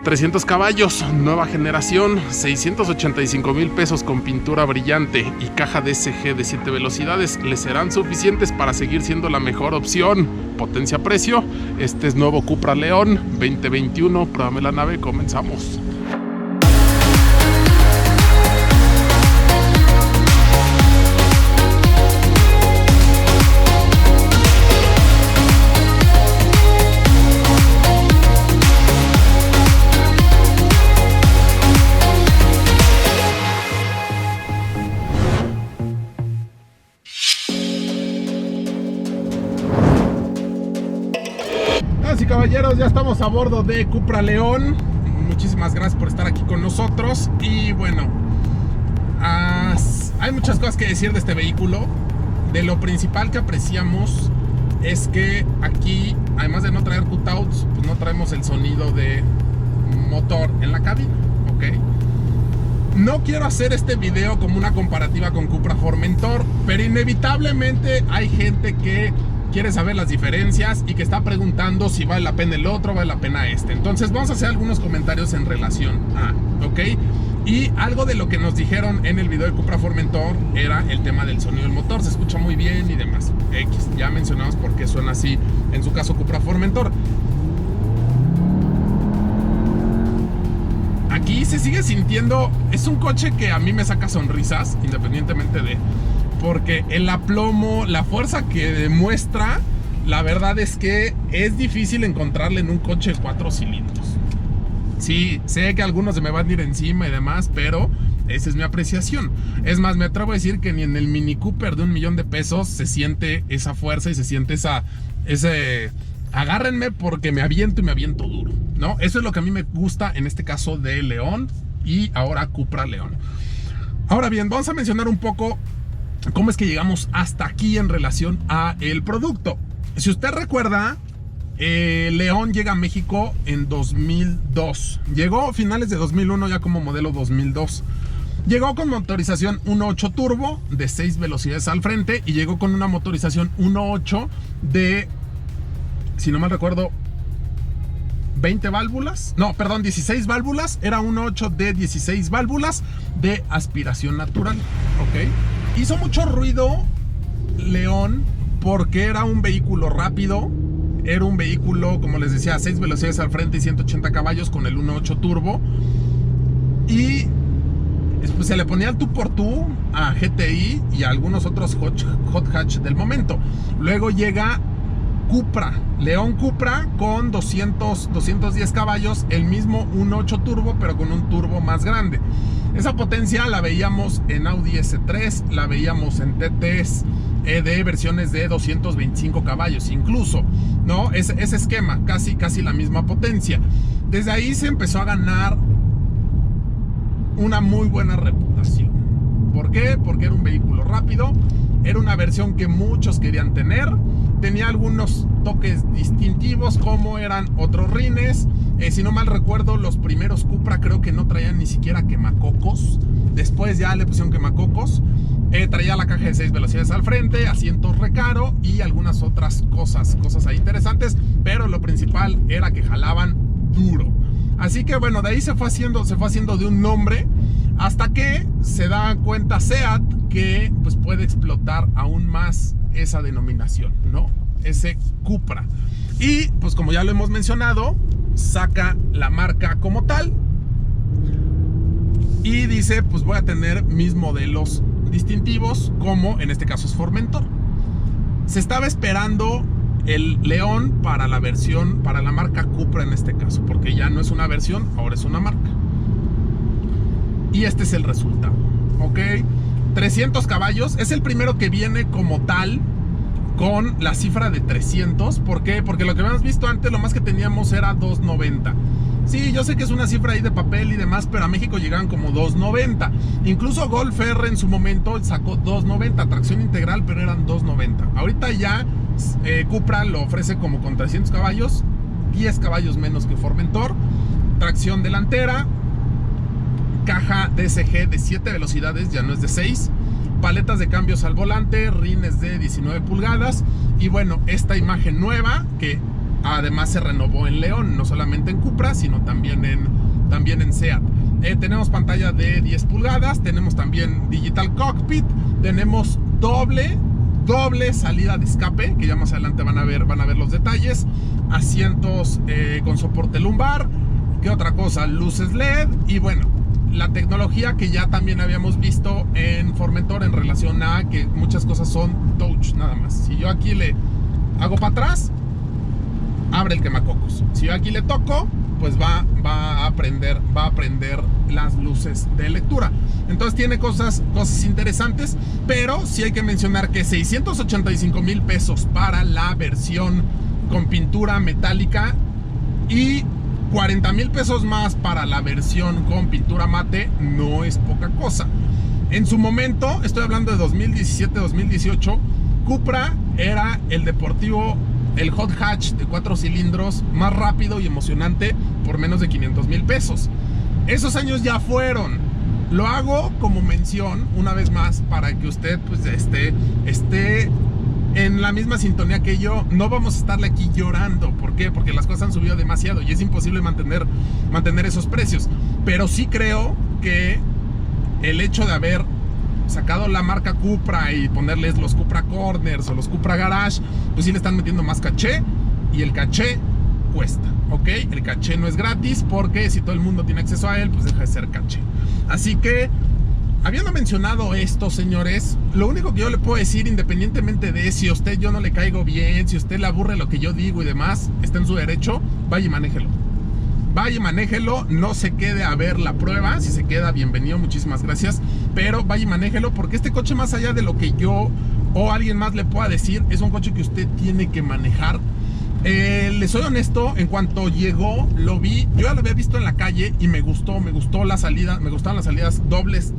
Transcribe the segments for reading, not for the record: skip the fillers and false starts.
300 caballos, nueva generación, 685,000 pesos con pintura brillante y caja DSG de 7 velocidades le serán suficientes para seguir siendo la mejor opción. Potencia-precio, este es nuevo Cupra León 2021, pruébame la nave, comenzamos. Y caballeros, ya estamos a bordo de Cupra León. Muchísimas gracias por estar aquí con nosotros. Y bueno, hay muchas cosas que decir de este vehículo. De lo principal que apreciamos es que aquí, además de no traer cutouts, pues no traemos el sonido de motor en la cabina, ¿ok? No quiero hacer este video como una comparativa con Cupra Formentor, pero inevitablemente hay gente que quiere saber las diferencias y que está preguntando si vale la pena el otro, vale la pena este. Entonces vamos a hacer algunos comentarios en relación a, ¿ok? Y algo de lo que nos dijeron en el video de Cupra Formentor era el tema del sonido del motor. Se escucha muy bien y demás. X, ya mencionamos por qué suena así en su caso Cupra Formentor. Aquí se sigue sintiendo, es un coche que a mí me saca sonrisas, independientemente de... porque el aplomo, la fuerza que demuestra, la verdad es que es difícil encontrarle en un coche de 4 cilindros. Sí, sé que algunos se me van a ir encima y demás, pero esa es mi apreciación. Es más, me atrevo a decir que ni en el Mini Cooper de $1,000,000 de pesos se siente esa fuerza y se siente ese agárrenme porque me aviento y me aviento duro, ¿no? Eso es lo que a mí me gusta en este caso de León y ahora Cupra León. Ahora bien, vamos a mencionar un poco cómo es que llegamos hasta aquí en relación a el producto. Si usted recuerda, León llega a México en 2002. Llegó a finales de 2001 ya como modelo 2002. Llegó con motorización 1.8 turbo de 6 velocidades al frente y llegó con una motorización 1.8 de, si no mal recuerdo, 20 válvulas, no, perdón, 16 válvulas. Era 1.8 de 16 válvulas de aspiración natural, ¿ok? Hizo mucho ruido León porque era un vehículo rápido. Era un vehículo, como les decía, 6 velocidades al frente y 180 caballos con el 1.8 turbo. Y después se le ponía el tú por tú a GTI y a algunos otros hot hatch del momento. Luego llega Cupra, León Cupra con 210 caballos, el mismo 1.8 turbo pero con un turbo más grande. Esa potencia la veíamos en Audi S3, la veíamos en TTs de versiones de 225 caballos incluso, ¿no? Ese esquema, casi la misma potencia. Desde ahí se empezó a ganar una muy buena reputación. ¿Por qué? Porque era un vehículo rápido, era una versión que muchos querían tener, tenía algunos toques distintivos como eran otros rines. Si no mal recuerdo, los primeros Cupra creo que no traían ni siquiera quemacocos. Después ya le pusieron quemacocos. Traía la caja de 6 velocidades al frente, asientos recaro y algunas otras cosas ahí interesantes. Pero lo principal era que jalaban duro. Así que bueno, de ahí se fue haciendo de un nombre hasta que se da cuenta SEAT que pues puede explotar aún más esa denominación, ¿no? Ese Cupra. Y pues como ya lo hemos mencionado, saca la marca como tal y dice pues voy a tener mis modelos distintivos, como en este caso es Formentor. Se estaba esperando el León para la versión, para la marca Cupra en este caso, porque ya no es una versión, ahora es una marca. Y este es el resultado, ¿ok? 300 caballos, es el primero que viene como tal con la cifra de 300. ¿Por qué? Porque lo que habíamos visto antes, lo más que teníamos era 290. Sí, yo sé que es una cifra ahí de papel y demás, pero a México llegaban como 290. Incluso Golf R en su momento sacó 290, tracción integral, pero eran 290. Ahorita ya Cupra lo ofrece como con 300 caballos, 10 caballos menos que Formentor, tracción delantera, caja DSG de 7 velocidades, ya no es de 6, paletas de cambios al volante, rines de 19 pulgadas y bueno, esta imagen nueva que además se renovó en León, no solamente en Cupra, sino también en también en SEAT. Tenemos pantalla de 10 pulgadas, tenemos también Digital Cockpit, tenemos doble salida de escape, que ya más adelante van a ver los detalles, asientos con soporte lumbar, ¿qué otra cosa? Luces LED y bueno, la tecnología que ya también habíamos visto en Formentor en relación a que muchas cosas son touch nada más. Si yo aquí le hago para atrás, abre el quemacocos. Si yo aquí le toco, pues va a prender las luces de lectura. Entonces tiene cosas interesantes, pero sí hay que mencionar que 685,000 pesos para la versión con pintura metálica y 40,000 pesos más para la versión con pintura mate no es poca cosa. En su momento, estoy hablando de 2017-2018, Cupra era el deportivo, el hot hatch de 4 cilindros más rápido y emocionante por menos de 500,000 pesos. Esos años ya fueron. Lo hago como mención una vez más para que usted pues esté en la misma sintonía que yo. No vamos a estarle aquí llorando. ¿Por qué? Porque las cosas han subido demasiado y es imposible mantener esos precios. Pero sí creo que el hecho de haber sacado la marca Cupra y ponerles los Cupra Corners o los Cupra Garage, pues sí le están metiendo más caché, y el caché cuesta, ¿ok? El caché no es gratis, porque si todo el mundo tiene acceso a él, pues deja de ser caché. Así que, habiendo mencionado esto, señores, lo único que yo le puedo decir, independientemente de si a usted yo no le caigo bien, si a usted le aburre lo que yo digo y demás, está en su derecho, vaya y manéjelo. Vaya y manéjelo, no se quede a ver la prueba. Si se queda, bienvenido, muchísimas gracias. Pero vaya y manéjelo, porque este coche, más allá de lo que yo o alguien más le pueda decir, es un coche que usted tiene que manejar. Les soy honesto, en cuanto llegó, lo vi, yo ya lo había visto en la calle y me gustó la salida, me gustaban las salidas dobles,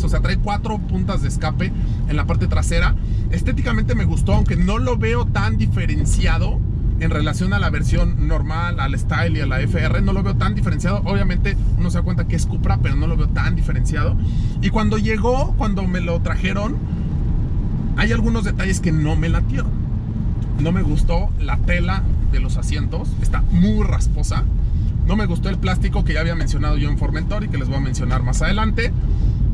o sea, trae 4 puntas de escape en la parte trasera. Estéticamente me gustó, aunque no lo veo tan diferenciado en relación a la versión normal, al Style y a la FR, no lo veo tan diferenciado. Obviamente uno se da cuenta que es Cupra, pero no lo veo tan diferenciado. Y cuando llegó, cuando me lo trajeron, hay algunos detalles que no me latieron. No me gustó la tela de los asientos, está muy rasposa. No me gustó el plástico que ya había mencionado yo en Formentor y que les voy a mencionar más adelante.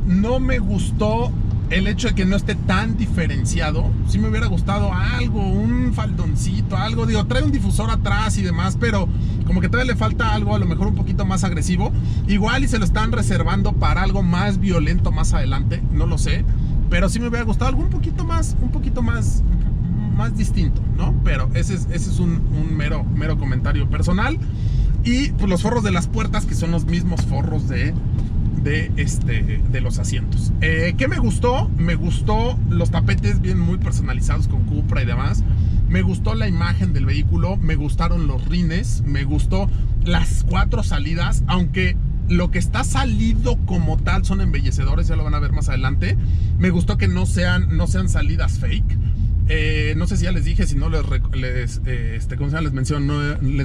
No me gustó el hecho de que no esté tan diferenciado. Sí me hubiera gustado algo, un faldoncito, algo. Digo, trae un difusor atrás y demás, pero como que todavía le falta algo, a lo mejor un poquito más agresivo. Igual y se lo están reservando para algo más violento más adelante, no lo sé. Pero sí me hubiera gustado algo un poquito más distinto, ¿no? Pero ese es un mero comentario personal. Y pues los forros de las puertas, que son los mismos forros de los asientos. ¿Qué me gustó? Me gustó los tapetes bien muy personalizados con Cupra y demás. Me gustó la imagen del vehículo, me gustaron los rines, me gustó las 4 salidas, aunque lo que está salido como tal son embellecedores, ya lo van a ver más adelante. Me gustó que no sean salidas fake. No sé si ya les dije, si no les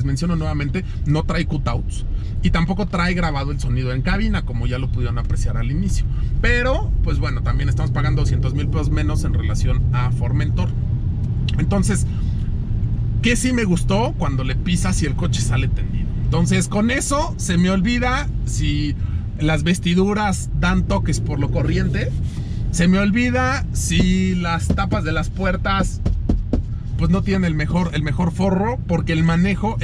menciono nuevamente, no trae cutouts y tampoco trae grabado el sonido en cabina, como ya lo pudieron apreciar al inicio. Pero, pues bueno, también estamos pagando 200,000 pesos menos en relación a Formentor. Entonces, ¿qué sí me gustó? Cuando le pisas y el coche sale tendido. Entonces, con eso se me olvida si las vestiduras dan toques por lo corriente. Se me olvida si las tapas de las puertas pues no tienen el mejor forro, porque el manejo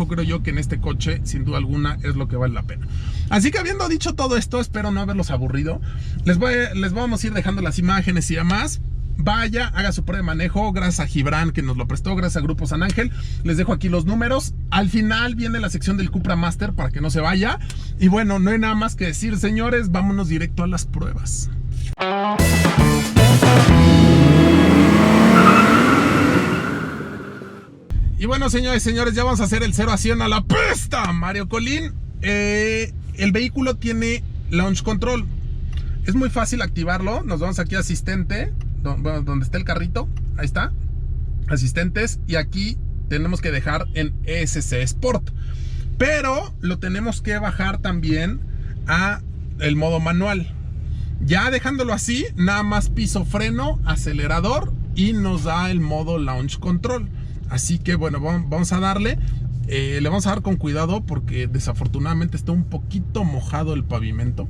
creo yo que en este coche sin duda alguna es lo que vale la pena. Así que, habiendo dicho todo esto, espero no haberlos aburrido. Les vamos a ir dejando las imágenes y demás. Vaya, haga su prueba de manejo. Gracias a Gibran, que nos lo prestó, gracias a Grupo San Ángel. Les dejo aquí los números. Al final viene la sección del Cupra Master para que no se vaya. Y bueno, no hay nada más que decir, señores. Vámonos directo a las pruebas. Y bueno, señores, ya vamos a hacer el 0 a 100 a la pista, Mario Colín. El vehículo tiene launch control. Es muy fácil activarlo. Nos vamos aquí a asistente, donde está el carrito. Ahí está, asistentes. Y aquí tenemos que dejar en ESC Sport. Pero lo tenemos que bajar también a el modo manual. Ya dejándolo así, nada más piso, freno, acelerador y nos da el modo launch control. Así que bueno, vamos a darle. Le vamos a dar con cuidado porque desafortunadamente está un poquito mojado el pavimento.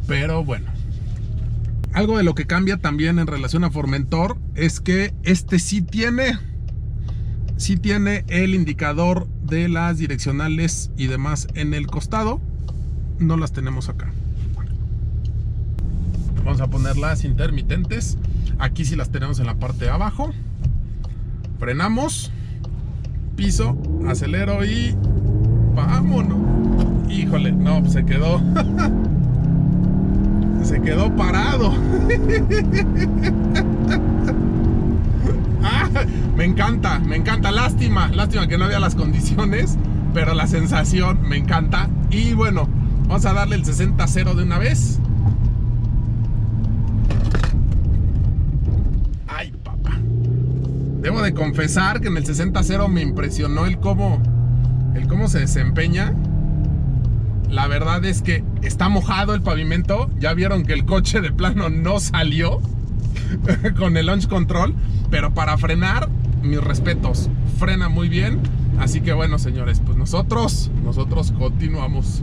Pero bueno. Algo de lo que cambia también en relación a Formentor es que este sí tiene el indicador de las direccionales y demás en el costado. No las tenemos acá. Vamos a poner las intermitentes. Aquí sí las tenemos en la parte de abajo. Frenamos, piso, acelero y vámonos. Híjole, no, pues se quedó. Se quedó parado. Ah, me encanta. Lástima que no había las condiciones, pero la sensación me encanta. Y bueno, vamos a darle el 60-0 de una vez. Ay, papá. Debo de confesar que en el 60-0 me impresionó el cómo se desempeña. La verdad es que está mojado el pavimento. Ya vieron que el coche de plano no salió con el launch control. Pero para frenar, mis respetos, frena muy bien. Así que bueno, señores, pues nosotros continuamos.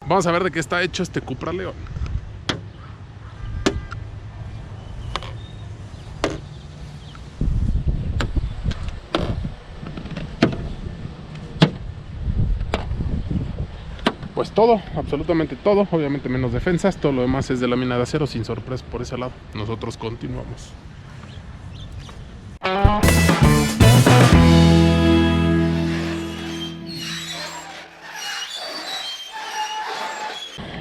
Vamos a ver de qué está hecho este Cupra León. Pues todo, absolutamente todo, obviamente menos defensas, todo lo demás es de lámina de acero, sin sorpresa por ese lado. Nosotros continuamos.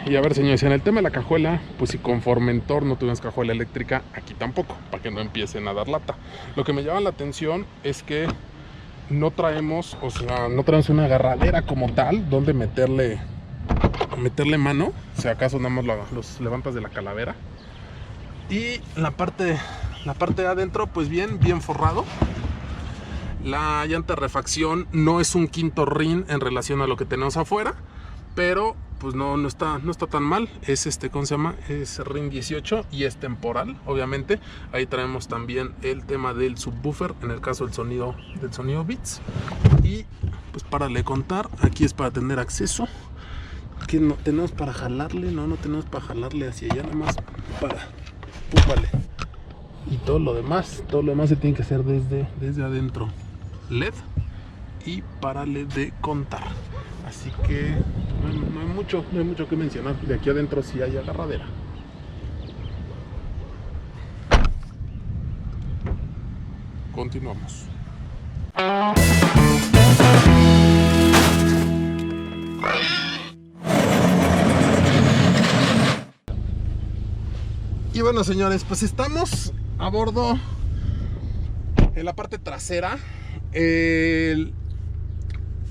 Y a ver, señores, en el tema de la cajuela, pues si con Formentor no tuvimos cajuela eléctrica, aquí tampoco, para que no empiecen a dar lata. Lo que me llama la atención es que no traemos, no traemos una agarradera como tal, donde meterle mano. Si acaso nada más los levantas de la calavera. Y la parte de adentro, pues bien forrado. La llanta de refacción no es un quinto rin en relación a lo que tenemos afuera, pero pues no está tan mal. Es ¿cómo se llama? Es rin 18 y es temporal, obviamente. Ahí traemos también el tema del subwoofer, en el caso del sonido Beats. Y pues para le contar, aquí es para tener acceso. Que no tenemos para jalarle, no tenemos para jalarle hacia allá, nada más para púpale. Y todo lo demás se tiene que hacer desde adentro. LED y párale de contar. Así que no hay mucho que mencionar. De aquí adentro sí hay agarradera. Continuamos. Y bueno, señores, pues estamos a bordo en la parte trasera.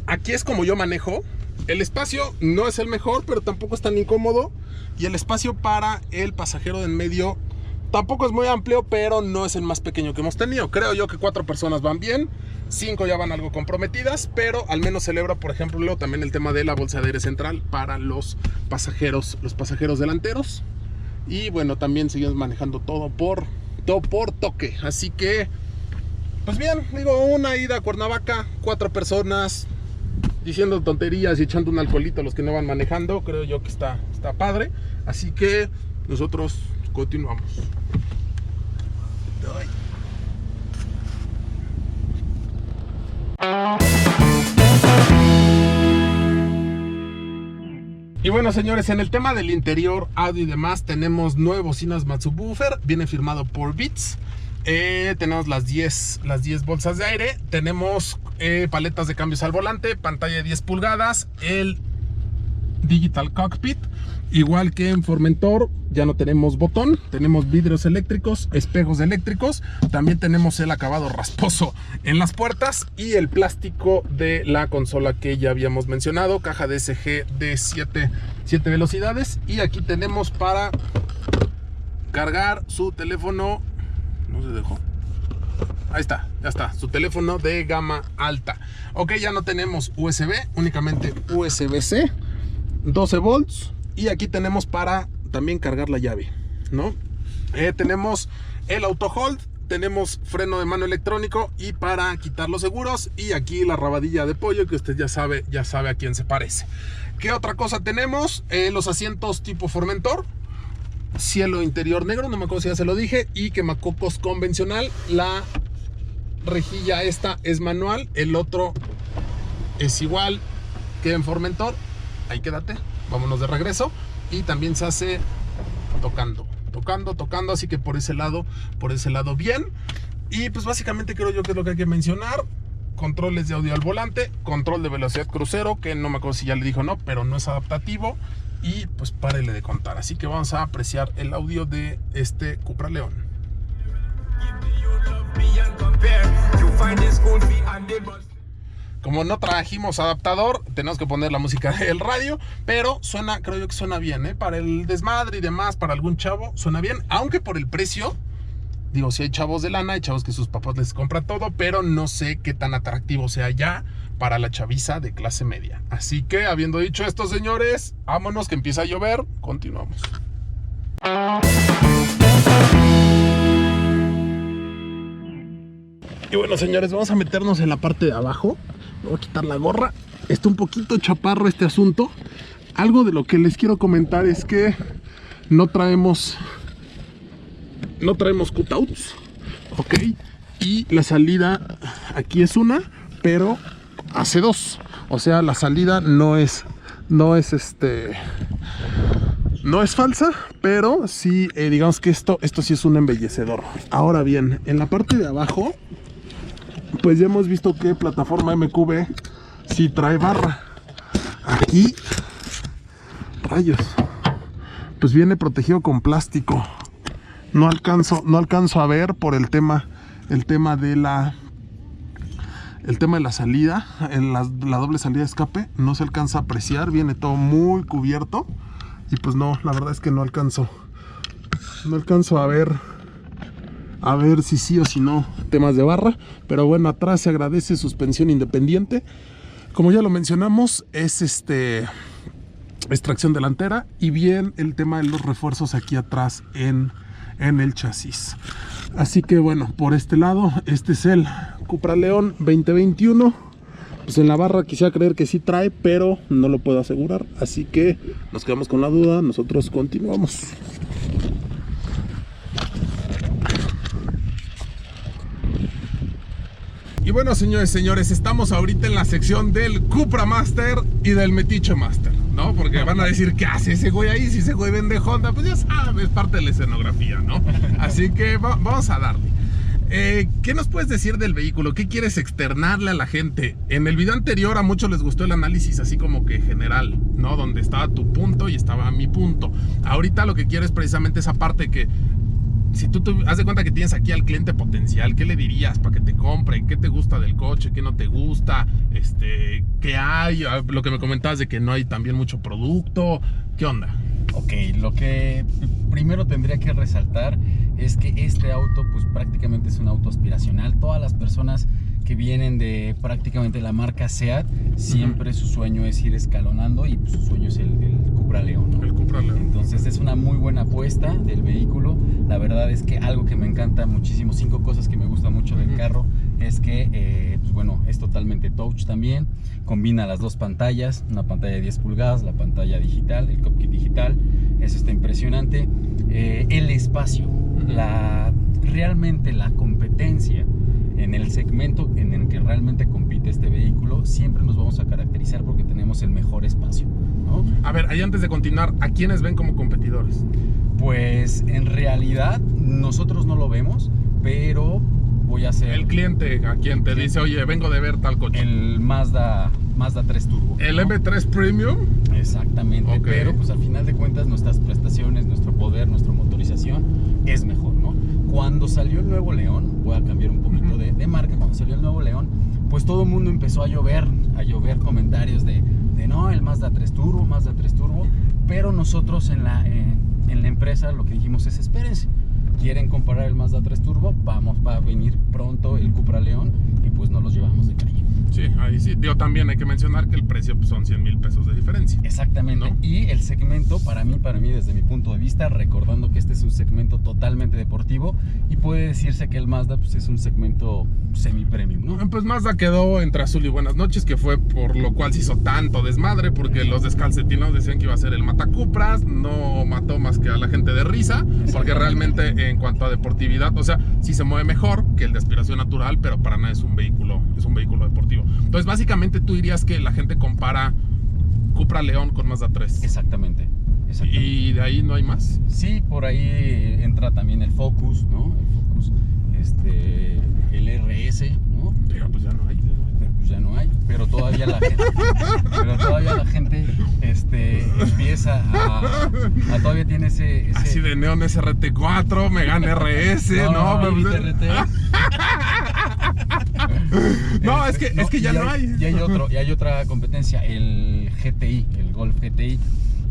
Aquí es como yo manejo. El espacio no es el mejor, pero tampoco es tan incómodo. Y el espacio para el pasajero de en medio tampoco es muy amplio, pero no es el más pequeño que hemos tenido. Creo yo que 4 personas van bien, 5 ya van algo comprometidas, pero al menos celebra, por ejemplo, luego también el tema de la bolsa de aire central para los pasajeros delanteros. Y bueno, también seguimos manejando todo por toque. Así que, pues bien, digo, una ida a Cuernavaca, 4 personas diciendo tonterías y echando un alcoholito a los que no van manejando. Creo yo que está padre. Así que nosotros continuamos. Y bueno, señores, en el tema del interior, audio y demás, tenemos 9 bocinas subwoofer, viene firmado por Beats. Tenemos las 10 bolsas de aire, tenemos paletas de cambios al volante, pantalla de 10 pulgadas, el Digital Cockpit. Igual que en Formentor, ya no tenemos botón, tenemos vidrios eléctricos, espejos eléctricos, también tenemos el acabado rasposo en las puertas y el plástico de la consola que ya habíamos mencionado, caja DSG de 7 velocidades. Y aquí tenemos para cargar su teléfono, no se dejó, ahí está, ya está, su teléfono de gama alta. Ok, ya no tenemos USB, únicamente USB-C, 12 volts. Y aquí tenemos para también cargar la llave, ¿no? Tenemos el auto hold, tenemos freno de mano electrónico y para quitar los seguros, y aquí la rabadilla de pollo que usted ya sabe a quién se parece. ¿Qué otra cosa tenemos? Los asientos tipo Formentor, cielo interior negro, no me acuerdo si ya se lo dije, y quemacocos convencional. La rejilla esta es manual, el otro es igual que en Formentor. Ahí quédate, vámonos de regreso. Y también se hace tocando, así que por ese lado bien. Y pues básicamente creo yo que es lo que hay que mencionar. Controles de audio al volante, control de velocidad crucero, que no me acuerdo si ya le dijo no, pero no es adaptativo. Y pues párele de contar, así que vamos a apreciar el audio de este Cupra León. Como no trajimos adaptador, tenemos que poner la música del radio, pero suena, creo yo que suena bien, ¿eh? Para el desmadre y demás, para algún chavo, suena bien, aunque por el precio, digo, si hay chavos de lana, hay chavos que sus papás les compran todo, pero no sé qué tan atractivo sea ya para la chaviza de clase media. Así que, habiendo dicho esto, señores, vámonos que empieza a llover, continuamos. Y bueno, señores, vamos a meternos en la parte de abajo. Voy a quitar la gorra. Está un poquito chaparro este asunto. Algo de lo que les quiero comentar es que no traemos cutouts, ok, y la salida aquí es una, pero hace dos. O sea, la salida no es falsa, pero sí, digamos que esto sí es un embellecedor. Ahora bien, en la parte de abajo, pues ya hemos visto que plataforma MQB sí trae barra. Aquí, rayos, pues viene protegido con plástico. No alcanzo a ver por el tema de la salida, la doble salida de escape, no se alcanza a apreciar, viene todo muy cubierto y pues no, la verdad es que no alcanzo a ver si sí o si no temas de barra, pero bueno, atrás se agradece suspensión independiente, como ya lo mencionamos, es extracción delantera y bien el tema de los refuerzos aquí atrás en el chasis. Así que bueno, por este lado, este es el Cupra León 2021. Pues en la barra quisiera creer que sí trae, pero no lo puedo asegurar, así que nos quedamos con la duda, nosotros continuamos. Y bueno, señores, estamos ahorita en la sección del Cupra Master y del Metiche Master, ¿no? Porque van a decir, ¿qué hace ese güey ahí? Si ese güey vende Honda, pues ya sabes, es parte de la escenografía, ¿no? Así que vamos a darle. ¿Qué nos puedes decir del vehículo? ¿Qué quieres externarle a la gente? En el video anterior a muchos les gustó el análisis así como que general, ¿no? Donde estaba tu punto y estaba mi punto. Ahorita lo que quiero es precisamente esa parte que, si tú haz de cuenta que tienes aquí al cliente potencial, ¿qué le dirías para que te compre? ¿Qué te gusta del coche? ¿Qué no te gusta? ¿Qué hay? Lo que me comentabas de que no hay también mucho producto. ¿Qué onda? Ok, lo que primero tendría que resaltar es que este auto pues prácticamente es un auto aspiracional. Todas las personas que vienen de prácticamente la marca SEAT, siempre su sueño es ir escalonando y pues, su sueño es el Cupra León, ¿no? El Cupra León. Entonces es una muy buena apuesta del vehículo. La verdad es que algo que me encanta muchísimo, 5 cosas que me gustan mucho del carro, es que pues bueno, es totalmente touch también. Combina las dos pantallas, una pantalla de 10 pulgadas, la pantalla digital, el cockpit digital. Eso está impresionante. El espacio, realmente la competencia en el segmento en el que realmente compite este vehículo, siempre nos vamos a caracterizar porque tenemos el mejor espacio, ¿no? A ver, ahí antes de continuar, ¿a quiénes ven como competidores? Pues en realidad nosotros no lo vemos, pero voy a hacer... El cliente a quien te dice, oye, vengo de ver tal coche. El Mazda 3 Turbo, ¿El ¿no? M3 Premium? Exactamente, Okay. Pero pues al final de cuentas nuestras prestaciones, nuestro poder, nuestra motorización es mejor, ¿no? Cuando salió el nuevo León, voy a cambiar un poquito de marca, cuando salió el nuevo León, pues todo el mundo empezó a llover comentarios de no, el Mazda 3 Turbo, pero nosotros en la empresa lo que dijimos es, espérense, quieren comparar el Mazda 3 Turbo, va a venir pronto el Cupra León y pues nos los llevamos de calle. Sí, Ahí sí, digo, también hay que mencionar que el precio pues, son 100,000 pesos de diferencia. Exactamente, ¿no? Y el segmento, para mí, desde mi punto de vista, recordando que este es un segmento totalmente deportivo, y puede decirse que el Mazda pues, es un segmento semi-premium, ¿no? Pues Mazda quedó entre azul y buenas noches, que fue por lo cual se hizo tanto desmadre, porque los descalcetinos decían que iba a ser el matacupras, no mató más que a la gente de risa, porque realmente en cuanto a deportividad, o sea, sí se mueve mejor que el de aspiración natural, pero para nada es un vehículo deportivo. Entonces básicamente tú dirías que la gente compara Cupra León con Mazda 3. Exactamente. ¿Y de ahí no hay más? Sí, por ahí entra también el Focus, ¿no? El Focus, el RS, ¿no? Pero pues ya no hay. Pues ya no hay, pero todavía la gente, empieza a todavía tiene ese así de Neon SRT4, Megane RS, ¿no? No, es que ya no hay. Y hay otra competencia, el GTI, el Golf GTI.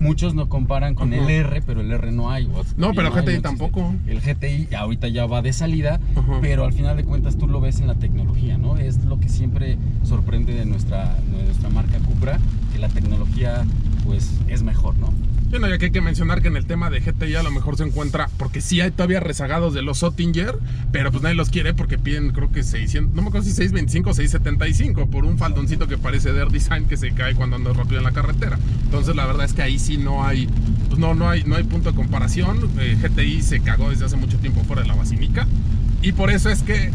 Muchos lo comparan con el R, pero el R no hay. No, pero GTI tampoco. El GTI ahorita ya va de salida, pero al final de cuentas tú lo ves en la tecnología, ¿no? Es lo que siempre sorprende de nuestra marca Cupra, que la tecnología pues es mejor, ¿no? Bueno, ya que hay que mencionar que en el tema de GTI a lo mejor se encuentra, porque sí hay todavía rezagados de los Oettinger, pero pues nadie los quiere porque piden creo que 600, no me acuerdo si 625 o 675 por un faldoncito que parece de Air Design que se cae cuando andas rápido en la carretera. Entonces la verdad es que ahí sí no hay, pues no hay punto de comparación. GTI se cagó desde hace mucho tiempo fuera de la basinica y por eso es que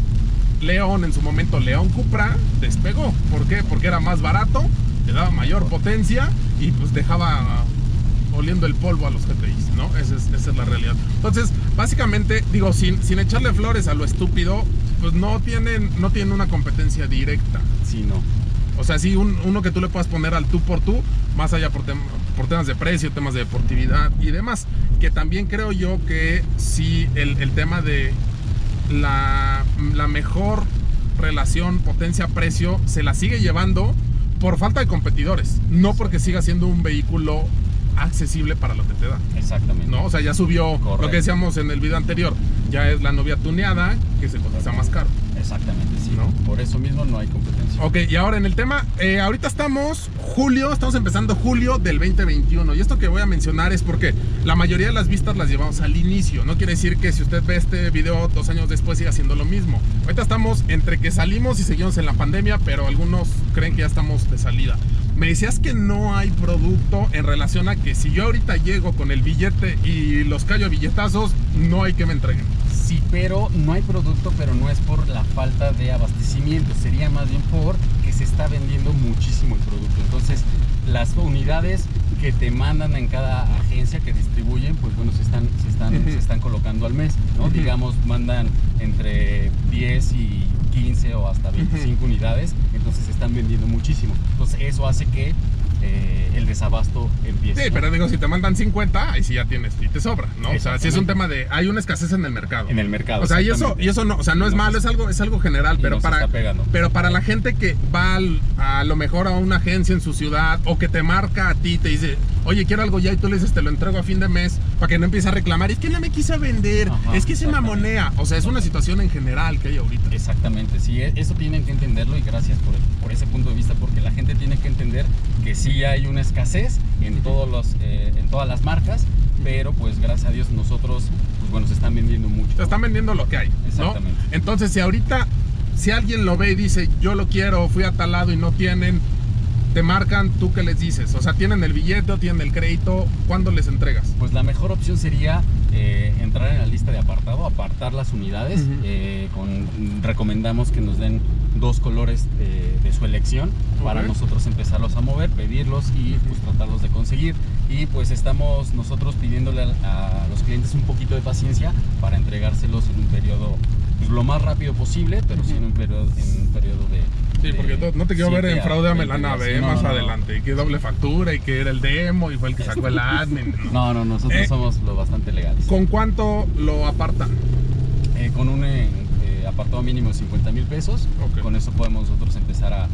León, en su momento León Cupra, despegó. ¿Por qué? Porque era más barato, le daba mayor potencia y pues dejaba oliendo el polvo a los GTIs, ¿no? Esa es la realidad. Entonces, básicamente, digo, sin echarle flores a lo estúpido, pues no tienen una competencia directa. Sí, no. O sea, sí, uno que tú le puedas poner al tú por tú, más allá por temas de precio, temas de deportividad y demás. Que también creo yo que sí, el tema de la mejor relación potencia-precio se la sigue llevando por falta de competidores, no porque siga siendo un vehículo accesible para lo que te da. Exactamente. ¿No? O sea, ya subió. Correcto. Lo que decíamos en el video anterior, ya es la novia tuneada que se cotiza más caro. Exactamente, sí. ¿No? Por eso mismo no hay competencia. Ok, y ahora en el tema, ahorita estamos empezando julio del 2021. Y esto que voy a mencionar es porque la mayoría de las vistas las llevamos al inicio. No quiere decir que si usted ve este video 2 años después siga haciendo lo mismo. Ahorita estamos entre que salimos y seguimos en la pandemia, pero algunos creen que ya estamos de salida. Me decías que no hay producto en relación a que si yo ahorita llego con el billete y los callo a billetazos, no hay que me entreguen. Sí, pero no hay producto, pero no es por la falta de abastecimiento, sería más bien por que se está vendiendo muchísimo el producto. Entonces, las unidades que te mandan en cada agencia que distribuyen, pues bueno, se están colocando al mes, ¿no? Digamos, mandan entre 10 y 15 o hasta 25 unidades, entonces se están vendiendo muchísimo. Entonces, eso hace que el desabasto empiece. Sí, ¿no? Pero digo, si te mandan 50, ahí sí ya tienes y te sobra, ¿no? O sea, si es un tema de, hay una escasez en el mercado. En el mercado. O sea, y eso no, o sea, no es malo, es algo general, pero para la gente que va a lo mejor a una agencia en su ciudad o que te marca a ti, te dice, oye, quiero algo ya, y tú le dices, te lo entrego a fin de mes, para que no empiece a reclamar, es que no me quise vender, es que se mamonea. O sea, es una situación en general que hay ahorita. Exactamente, sí, eso tienen que entenderlo, y gracias por ese punto de vista, porque la gente tiene que entender que sí hay una escasez en todas las marcas, pero pues gracias a Dios nosotros, pues bueno, se están vendiendo mucho. Se están vendiendo lo que hay, ¿no? Exactamente. Entonces, si alguien lo ve y dice, yo lo quiero, fui a tal lado y no tienen, te marcan, ¿tú qué les dices? O sea, ¿tienen el billete o tienen el crédito? ¿Cuándo les entregas? Pues la mejor opción sería entrar en la lista de apartado, apartar las unidades. Recomendamos que nos den 2 colores de su elección para nosotros empezarlos a mover, pedirlos y pues tratarlos de conseguir. Y pues estamos nosotros pidiéndole a los clientes un poquito de paciencia para entregárselos en un periodo pues, lo más rápido posible, pero sí en un periodo de... Sí, porque no te quiero ver en Fraudame la nave más adelante. Y que doble factura y que era el demo y fue el que sacó el admin. No, nosotros somos lo bastante legales. ¿Con cuánto lo apartan? Con un apartado mínimo de 50,000 pesos. Ok. Con eso podemos nosotros empezar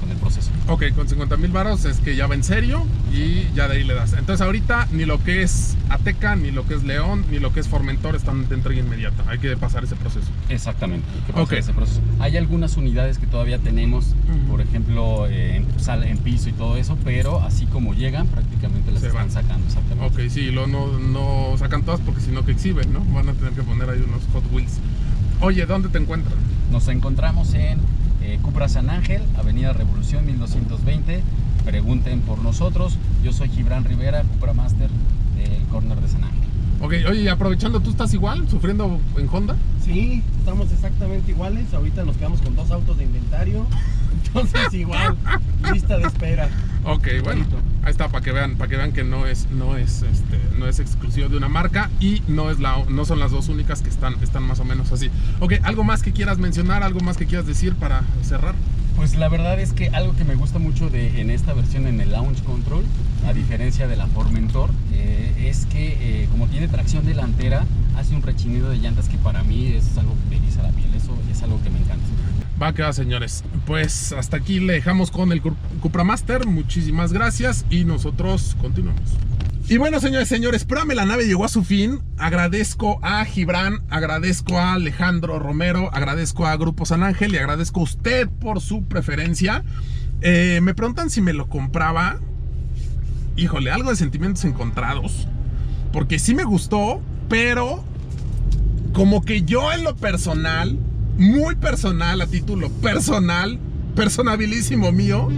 con el proceso. Ok, con 50,000 varos es que ya va en serio y ya de ahí le das. Entonces ahorita ni lo que es Ateca, ni lo que es León, ni lo que es Formentor están de entrega inmediata. Hay que pasar ese proceso. Exactamente, hay que pasar Ok. ese proceso. Hay algunas unidades que todavía tenemos, por ejemplo, en piso y todo eso, pero así como llegan, prácticamente las Se están van. sacando. Exactamente. Ok, sí, no sacan todas porque si no que exhiben, ¿no? Van a tener que poner ahí unos Hot Wheels. Oye, ¿dónde te encuentras? Nos encontramos en Cupra San Ángel, Avenida Revolución 1220. Pregunten por nosotros. Yo soy Gibran Rivera, Cupra Master del Corner de San Ángel. Ok, oye, y aprovechando, ¿tú estás igual sufriendo en Honda? Sí, estamos exactamente iguales. Ahorita nos quedamos con 2 autos de inventario. Entonces igual, lista de espera. Ok, bueno, ahí está, para que vean que no es exclusivo de una marca y no son las dos únicas que están más o menos así. Ok, ¿algo más que quieras mencionar, algo más que quieras decir para cerrar? Pues la verdad es que algo que me gusta mucho en esta versión en el Launch Control, a diferencia de la Formentor, es que como tiene tracción delantera, hace un rechinido de llantas que para mí es algo que te eriza la piel. Eso es algo que me encanta. Va que va, señores. Pues hasta aquí le dejamos con el Cupra Master. Muchísimas gracias y nosotros continuamos. Y bueno, señores, Pruébame la Nave llegó a su fin. Agradezco a Gibran, agradezco a Alejandro Romero, agradezco a Grupo San Ángel y agradezco a usted por su preferencia. Me preguntan si me lo compraba. Híjole, algo de sentimientos encontrados. Porque sí me gustó, pero como que yo en lo personal, muy personal, a título personal, personabilísimo mío,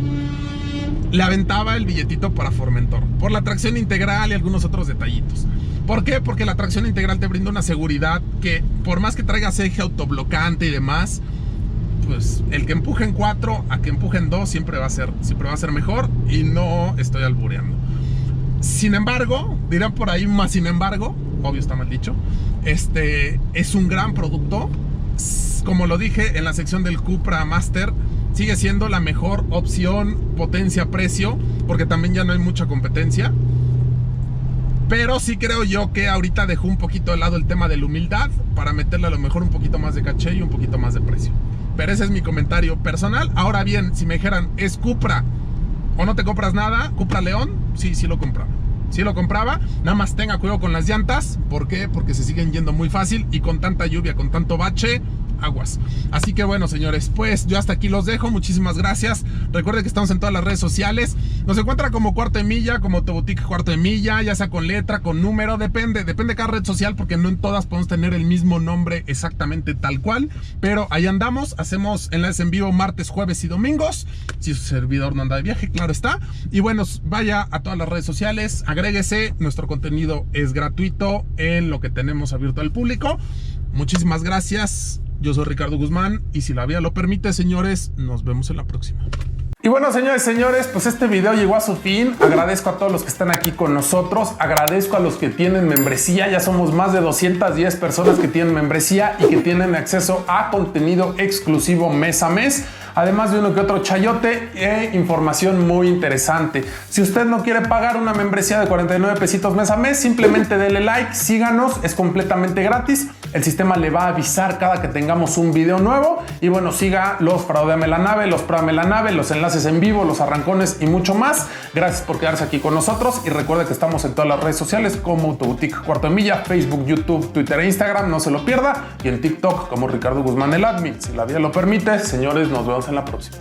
le aventaba el billetito para Formentor por la tracción integral y algunos otros detallitos. ¿Por qué? Porque la tracción integral te brinda una seguridad que, por más que traigas eje autoblocante y demás, pues el que empuje en 4 a que empuje en 2 siempre va a ser mejor, y no estoy albureando. Sin embargo, dirán por ahí más sin embargo, obvio está mal dicho, es un gran producto. Como lo dije en la sección del Cupra Master, sigue siendo la mejor opción potencia-precio, porque también ya no hay mucha competencia. Pero sí creo yo que ahorita dejó un poquito de lado el tema de la humildad para meterle a lo mejor un poquito más de caché y un poquito más de precio. Pero ese es mi comentario personal. Ahora bien, si me dijeran, ¿es Cupra o no te compras nada? Cupra León, sí lo compraba. Sí lo compraba, nada más tenga cuidado con las llantas. ¿Por qué? Porque se siguen yendo muy fácil y con tanta lluvia, con tanto bache, aguas. Así que bueno, señores, pues yo hasta aquí los dejo. Muchísimas gracias. Recuerden que estamos en todas las redes sociales. Nos encuentra como Cuarto de Milla, como Autoboutique Cuarto de Milla, ya sea con letra, con número, depende de cada red social, porque no en todas podemos tener el mismo nombre exactamente tal cual, pero ahí andamos. Hacemos enlaces en vivo martes, jueves y domingos, si su servidor no anda de viaje, claro está. Y bueno, vaya a todas las redes sociales, agréguese, nuestro contenido es gratuito en lo que tenemos abierto al público. Muchísimas gracias. Yo soy Ricardo Guzmán y si la vida lo permite, señores, nos vemos en la próxima. Y bueno, señores, pues este video llegó a su fin. Agradezco a todos los que están aquí con nosotros. Agradezco a los que tienen membresía. Ya somos más de 210 personas que tienen membresía y que tienen acceso a contenido exclusivo mes a mes. Además de uno que otro chayote e información muy interesante. Si usted no quiere pagar una membresía de 49 pesitos mes a mes, simplemente dele like, síganos, es completamente gratis. El sistema le va a avisar cada que tengamos un video nuevo. Y bueno, siga los Pruébame la Nave, los enlaces en vivo, los arrancones y mucho más. Gracias por quedarse aquí con nosotros y recuerde que estamos en todas las redes sociales como Autoboutique Cuarto de Milla, Facebook, YouTube, Twitter e Instagram, no se lo pierda. Y en TikTok como Ricardo Guzmán el Admin. Si la vida lo permite, señores, nos vemos en la próxima.